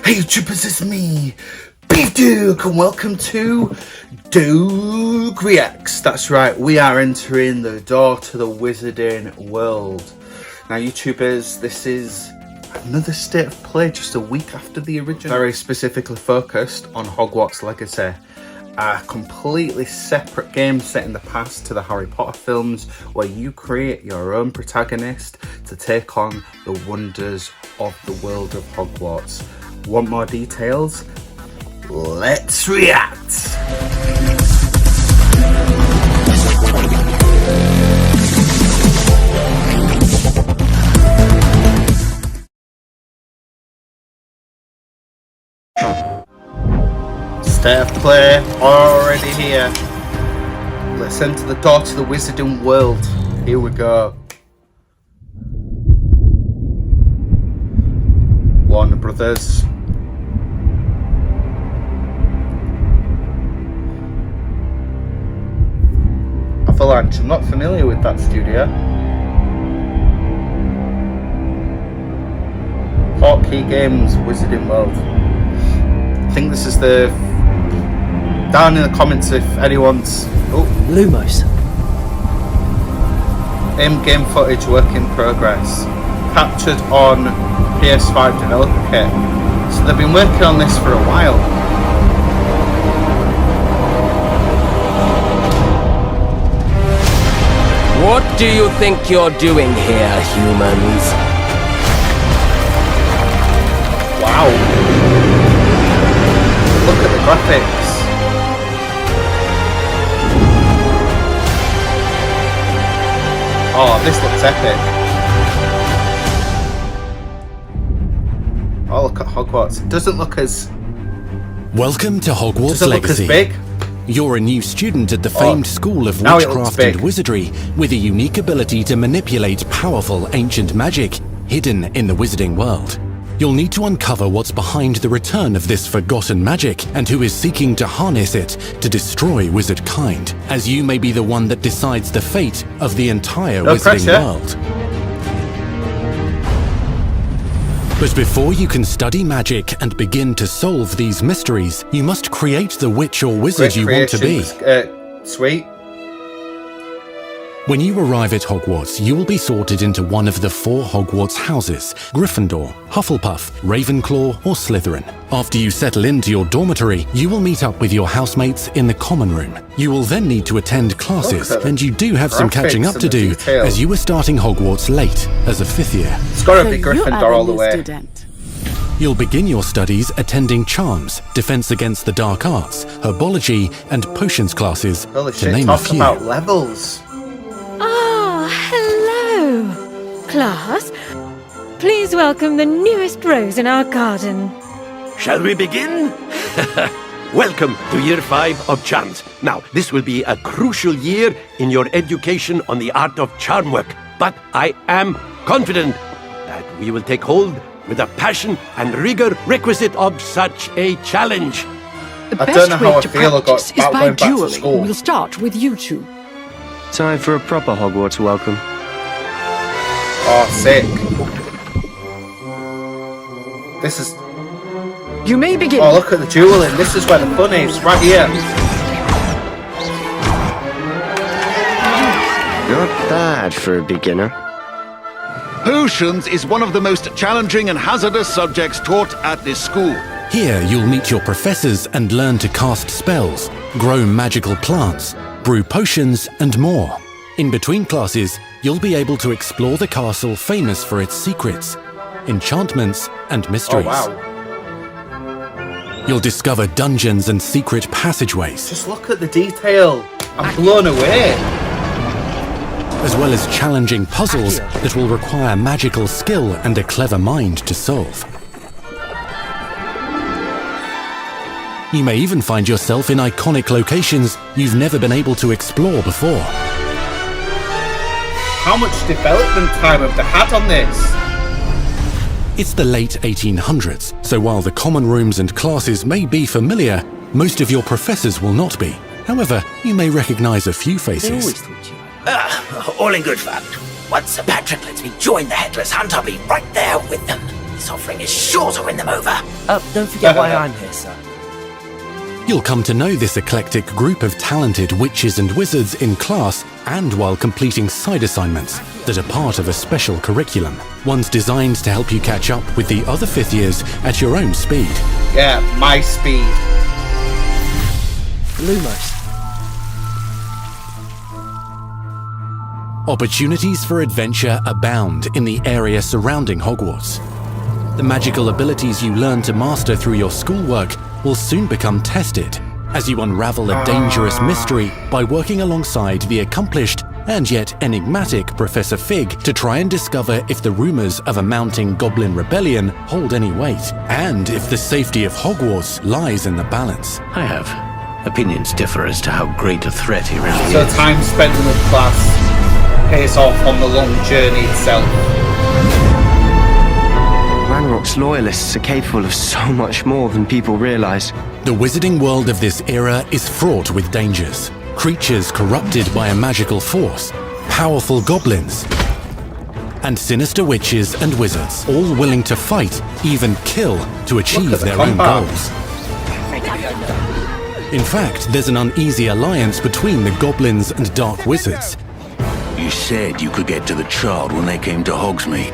Hey YouTubers, it's me, BeevDawg, and welcome to Dawg Reacts. That's right, we are entering the door to the wizarding world. Now YouTubers, this is another state of play just a week after the original. Very specifically focused on Hogwarts Legacy. A completely separate game set in the past to the Harry Potter films, where you create your own protagonist to take on the wonders of the world of Hogwarts. Want more details? Let's react! State of play already here. Let's enter the door to the wizarding world. Here we go. Warner Brothers. Avalanche. I'm not familiar with that studio. Portkey Games Wizarding World. I think this is the... Down in the comments if anyone's... Oh. Lumos. In-game footage work in progress. Captured on PS5 developer kit. So they've been working on this for a while. What do you think you're doing here, humans? Wow. Look at the graphics. Oh, this looks epic. Oh, look at Hogwarts. It doesn't look as... Welcome to Hogwarts Does it Legacy. look as big? You're a new student at the famed School of now it looks Witchcraft big. and Wizardry with a unique ability to manipulate powerful ancient magic hidden in the wizarding world. You'll need to uncover what's behind the return of this forgotten magic and who is seeking to harness it to destroy wizard kind, as you may be the one that decides the fate of the entire wizarding world. But before you can study magic and begin to solve these mysteries, you must create the witch or wizard you want to be. Sweet. When you arrive at Hogwarts, you will be sorted into one of the 4 Hogwarts houses: Gryffindor, Hufflepuff, Ravenclaw, or Slytherin. After you settle into your dormitory, you will meet up with your housemates in the common room. You will then need to attend classes, and you do have some catching up to do, as you are starting Hogwarts late as a 5th year. It's gotta be Gryffindor all the way. Student. You'll begin your studies attending Charms, Defense Against the Dark Arts, Herbology, and Potions classes, Holy to shit, name a talk few. about levels. Ah, hello, class. Please welcome the newest rose in our garden. Shall we begin? Welcome to Year 5 of Charms. Now, this will be a crucial year in your education on the art of charm work, but I am confident that we will take hold with the passion and rigor requisite of such a challenge. The I best don't know how way I to feel practice is about by going back to dueling. school. We'll start with you two. Time for a proper Hogwarts welcome. Oh, sick. This is... You may begin. Oh, look at the dueling. This is where the fun is, right here. Not bad for a beginner. Potions is one of the most challenging and hazardous subjects taught at this school. Here you'll meet your professors and learn to cast spells, grow magical plants, brew potions, and more. In between classes, you'll be able to explore the castle famous for its secrets, enchantments, and mysteries. Oh, wow. You'll discover dungeons and secret passageways, Just look at the detail. I'm blown away. as well as challenging puzzles that will require magical skill and a clever mind to solve. You may even find yourself in iconic locations you've never been able to explore before. How much development time have they had on this? It's the late 1800s, so while the common rooms and classes may be familiar, most of your professors will not be. However, you may recognize a few faces. All in good fun. Once Sir Patrick lets me join the Headless Hunt, I'll be right there with them. This offering is sure to win them over. Don't forget why I'm here, sir. You'll come to know this eclectic group of talented witches and wizards in class and while completing side assignments that are part of a special curriculum. One's designed to help you catch up with the other 5th years at your own speed. Yeah, my speed. Lumos. Opportunities for adventure abound in the area surrounding Hogwarts. The magical abilities you learn to master through your schoolwork will soon become tested as you unravel a dangerous mystery by working alongside the accomplished and yet enigmatic Professor Fig to try and discover if the rumors of a mounting goblin rebellion hold any weight, and if the safety of Hogwarts lies in the balance. I have. Opinions differ as to how great a threat he really So is. time spent in the class pays off on the long journey itself. Ranrock's loyalists are capable of so much more than people realize. The wizarding world of this era is fraught with dangers. Creatures corrupted by a magical force, powerful goblins, and sinister witches and wizards, all willing to fight, even kill, to achieve their own goals. In fact, there's an uneasy alliance between the goblins and dark wizards. You said you could get to the child when they came to Hogsmeade.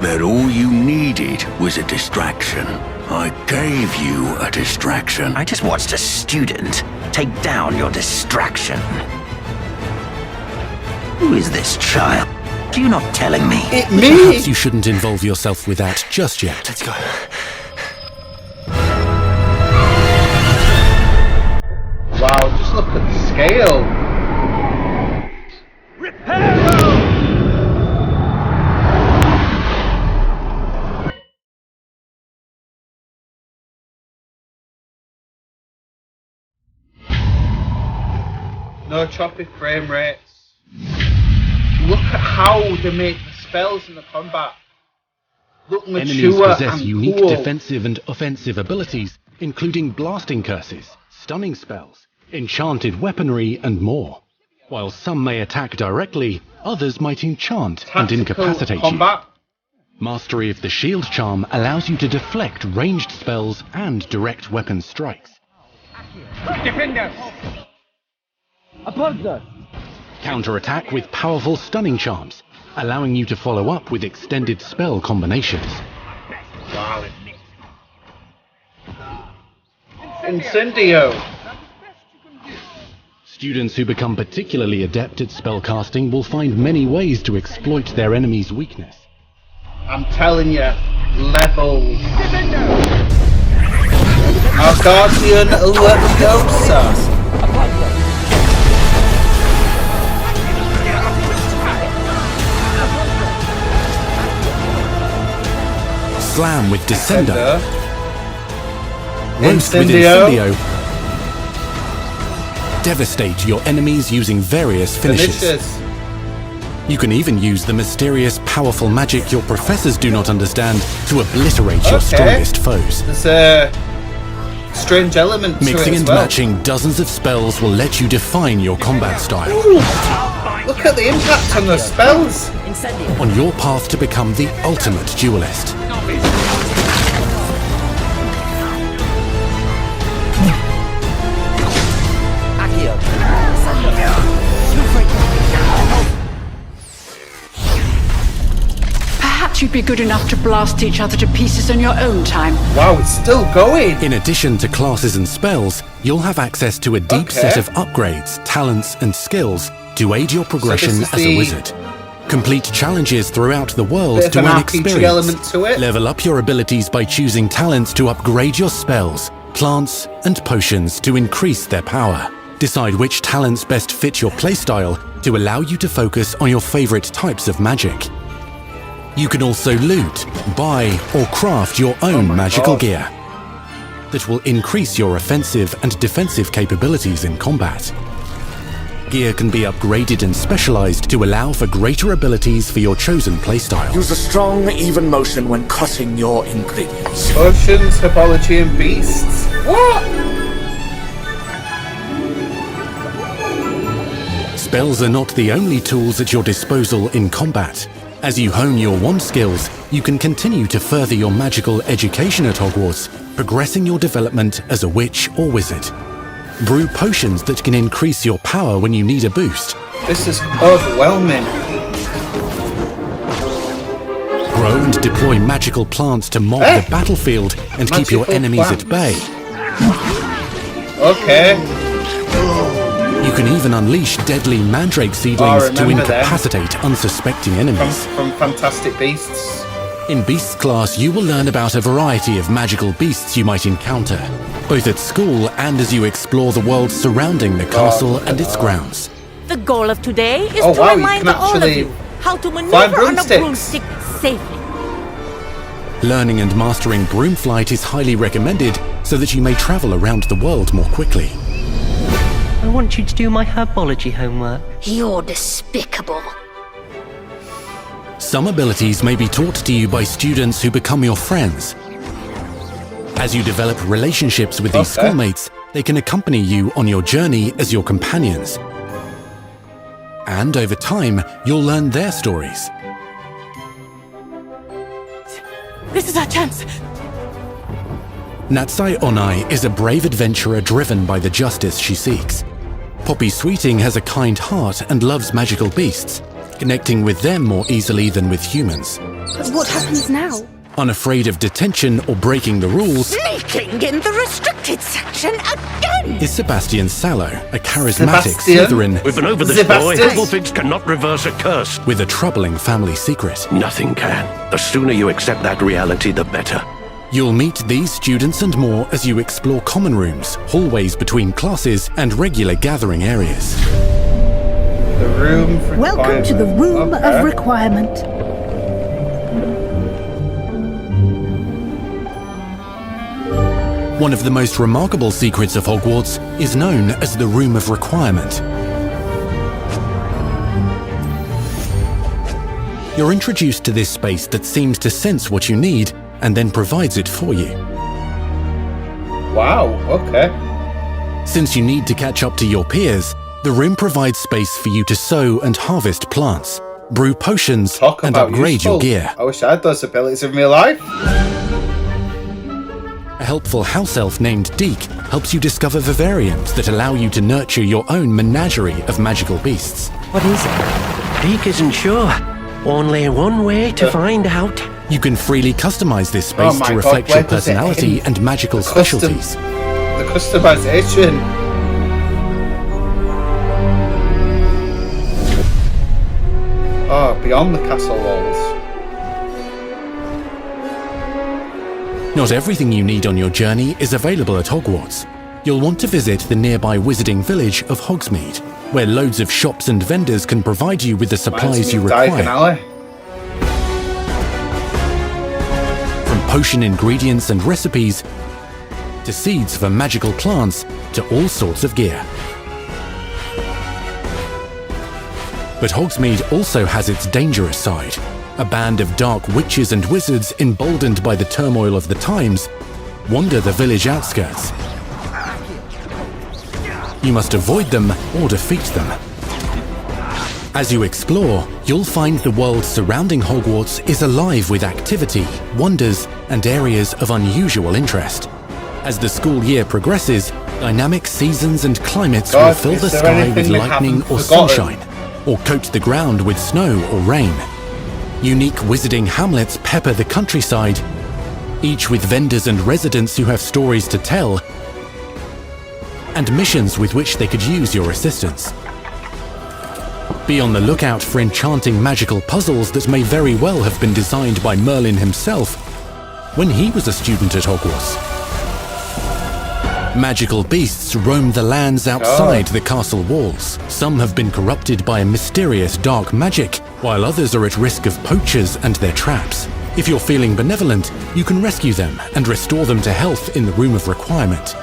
That all you needed was a distraction. I gave you a distraction. I just watched a student take down your distraction. Who is this child? Are you not telling me? Perhaps you shouldn't involve yourself with that just yet. Let's go. Wow, just look at the scale. No choppy frame rates. Look at how they make the spells in the combat. Look Enemies mature possess and unique cool. defensive and offensive abilities, including blasting curses, stunning spells, enchanted weaponry, and more. While some may attack directly, others might enchant and Tactical incapacitate combat. you. Mastery of the shield charm allows you to deflect ranged spells and direct weapon strikes. Defender! Counterattack with powerful stunning charms, allowing you to follow up with extended spell combinations. Wow. Incendio. Students who become particularly adept at spellcasting will find many ways to exploit their enemy's weakness. I'm telling you, levels. Our Guardian Leviosa. Slam with Descender. Roast with Incendio. Incendio. Devastate your enemies using various finishes. You can even use the mysterious, powerful magic your professors do not understand to obliterate your strongest foes. There's a strange element to Mixing it as and well. matching dozens of spells will let you define your combat style. Ooh, look at the impact on the spells. On your path to become the ultimate duelist. Perhaps you'd be good enough to blast each other to pieces on your own time. Wow, it's still going. In addition to classes and spells, you'll have access to a deep set of upgrades, talents, and skills to aid your progression as a wizard. Complete challenges throughout the world Bit of to an earn RPG experience. element to it. Level up your abilities by choosing talents to upgrade your spells, plants, and potions to increase their power. Decide which talents best fit your playstyle to allow you to focus on your favorite types of magic. You can also loot, buy, or craft your own magical gear that will increase your offensive and defensive capabilities in combat. Gear can be upgraded and specialized to allow for greater abilities for your chosen playstyle. Use a strong, even motion when cutting your ingredients. Potions, herbology, and beasts. What? Spells are not the only tools at your disposal in combat. As you hone your wand skills, you can continue to further your magical education at Hogwarts, progressing your development as a witch or wizard. Brew potions that can increase your power when you need a boost. This is overwhelming. Grow and deploy magical plants to mob the battlefield and keep your enemies at bay. Okay. You can even unleash deadly mandrake seedlings to incapacitate unsuspecting enemies. From Fantastic Beasts. In Beasts class, you will learn about a variety of magical beasts you might encounter, both at school and as you explore the world surrounding the castle and its grounds. The goal of today is to wow, remind all of you how to maneuver on a broomstick safely. Learning and mastering broom flight is highly recommended so that you may travel around the world more quickly. I want you to do my herbology homework. You're despicable. Some abilities may be taught to you by students who become your friends. As you develop relationships with these schoolmates, they can accompany you on your journey as your companions. And over time, you'll learn their stories. This is our chance. Natsai Onai is a brave adventurer driven by the justice she seeks. Poppy Sweeting has a kind heart and loves magical beasts, connecting with them more easily than with humans. But what happens now? Unafraid of detention or breaking the rules, Sneaking in the restricted section again! is Sebastian Sallow, a charismatic Slytherin We've been over this, boy. Hufflepuffs cannot reverse a curse. with a troubling family secret. Nothing can. The sooner you accept that reality, the better. You'll meet these students and more as you explore common rooms, hallways between classes, and regular gathering areas. The room of Welcome to the room of requirement. One of the most remarkable secrets of Hogwarts is known as the Room of Requirement. You're introduced to this space that seems to sense what you need and then provides it for you. Wow, okay. Since you need to catch up to your peers, the room provides space for you to sow and harvest plants, brew potions, and upgrade your gear. I wish I had those abilities in real life. A helpful house elf named Deke helps you discover vivariums that allow you to nurture your own menagerie of magical beasts. What is it? Deke isn't sure. Only one way to find out. You can freely customize this space to reflect your personality and magical specialties. The customization. Oh, beyond the castle walls. Not everything you need on your journey is available at Hogwarts. You'll want to visit the nearby wizarding village of Hogsmeade, where loads of shops and vendors can provide you with the supplies you require. From potion ingredients and recipes, to seeds for magical plants, to all sorts of gear. But Hogsmeade also has its dangerous side. A band of dark witches and wizards, emboldened by the turmoil of the times, wander the village outskirts. You must avoid them or defeat them. As you explore, you'll find the world surrounding Hogwarts is alive with activity, wonders, and areas of unusual interest. As the school year progresses, dynamic seasons and climates will fill the sky with lightning or sunshine, or coat the ground with snow or rain. Unique wizarding hamlets pepper the countryside, each with vendors and residents who have stories to tell, and missions with which they could use your assistance. Be on the lookout for enchanting magical puzzles that may very well have been designed by Merlin himself when he was a student at Hogwarts. Magical beasts roam the lands outside the castle walls. Some have been corrupted by a mysterious dark magic, while others are at risk of poachers and their traps. If you're feeling benevolent, you can rescue them and restore them to health in the Room of Requirement.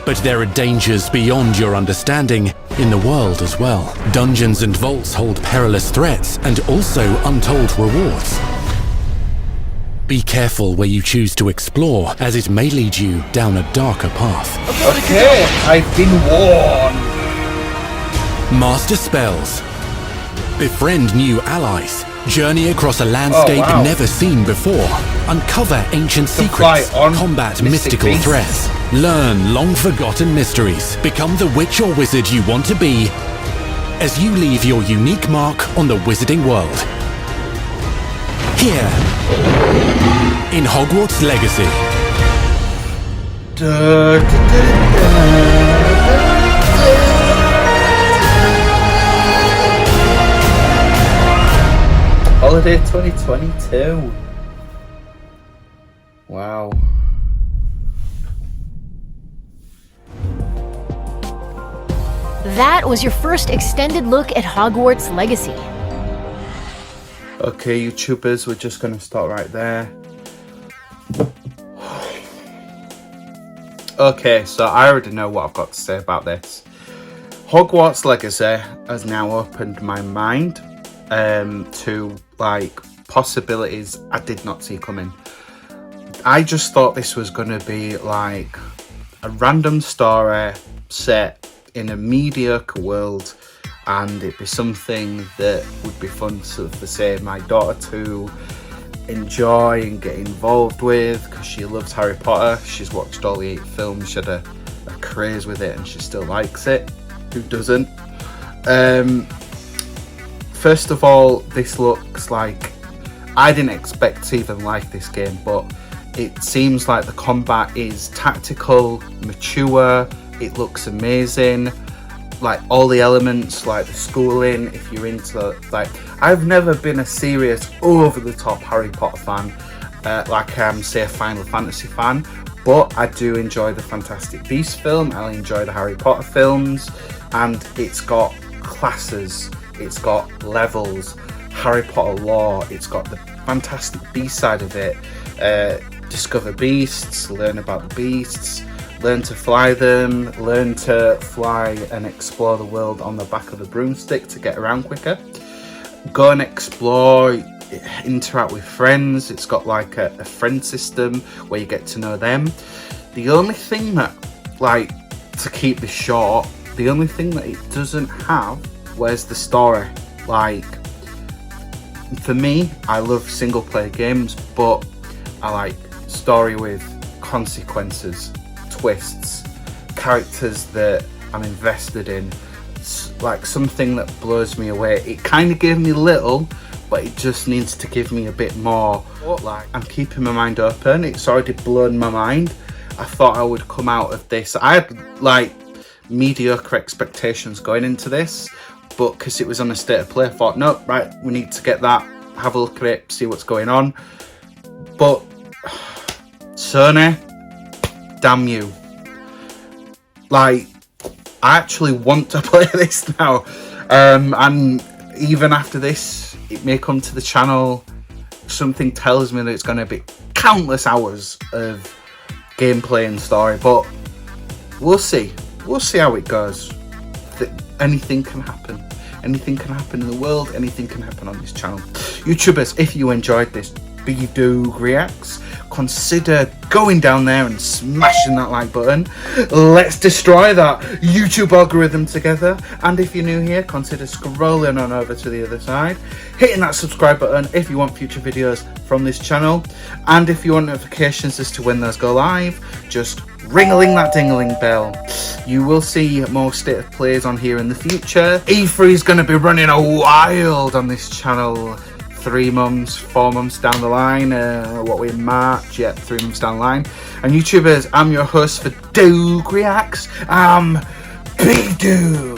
But there are dangers beyond your understanding in the world as well. Dungeons and vaults hold perilous threats and also untold rewards. Be careful where you choose to explore, as it may lead you down a darker path. Okay, I've been warned. Master spells. Befriend new allies. Journey across a landscape never seen before. Uncover ancient secrets. Combat mystical threats. Learn long-forgotten mysteries. Become the witch or wizard you want to be as you leave your unique mark on the wizarding world. Here, in Hogwarts Legacy. Holiday 2022. Wow. That was your first extended look at Hogwarts Legacy. Okay, YouTubers, we're just going to start right there. Okay, so I already know what I've got to say about this. Hogwarts Legacy has now opened my mind to like possibilities I did not see coming. I just thought this was going to be like a random story set in a mediocre world, and it'd be something that would be fun for say my daughter to enjoy and get involved with, because she loves Harry Potter. She's watched all the 8 films. She had a craze with it and she still likes it. Who doesn't? First of all, this looks like, I didn't expect to even like this game, but it seems like the combat is tactical, mature, it looks amazing. Like all the elements, like the schooling, if you're into, like, I've never been a serious over-the-top Harry Potter fan, like I am, say, a Final Fantasy fan, but I do enjoy the Fantastic Beasts film, I enjoy the Harry Potter films, and it's got classes, it's got levels, Harry Potter lore, it's got the Fantastic Beasts side of it, discover beasts, learn about the beasts, learn to fly them, learn to fly and explore the world on the back of the broomstick to get around quicker. Go and explore, interact with friends. It's got like a friend system where you get to know them. The only thing that, like, to keep this short, the only thing that it doesn't have was the story. Like, for me, I love single player games, but I like story with consequences, twists, characters that I'm invested in, like something that blows me away. It kind of gave me little, but it just needs to give me a bit more. Like, I'm keeping my mind open. It's already blown my mind. I thought I would come out of this, I had like mediocre expectations going into this, but because it was on a state of play, I thought, no, right, we need to get that, have a look at it, see what's going on. But Sony, damn you. Like, I actually want to play this now, and even after this, it may come to the channel. Something tells me that it's going to be countless hours of gameplay and story, but we'll see how it goes. Anything can happen. Anything can happen in the world, anything can happen on this channel. YouTubers, if you enjoyed this BeevDawg Reacts, consider going down there and smashing that like button. Let's destroy that YouTube algorithm together. And if you're new here, consider scrolling on over to the other side, hitting that subscribe button if you want future videos from this channel. And if you want notifications as to when those go live, just ring-a-ling that ding-a-ling bell. You will see more state of plays on here in the future. E3 is going to be running a wild on this channel. 3 months, 4 months down the line, what we're in March, yeah, 3 months down the line. And YouTubers, I'm your host for BeevDawg Reacts, I'm BeevDawg.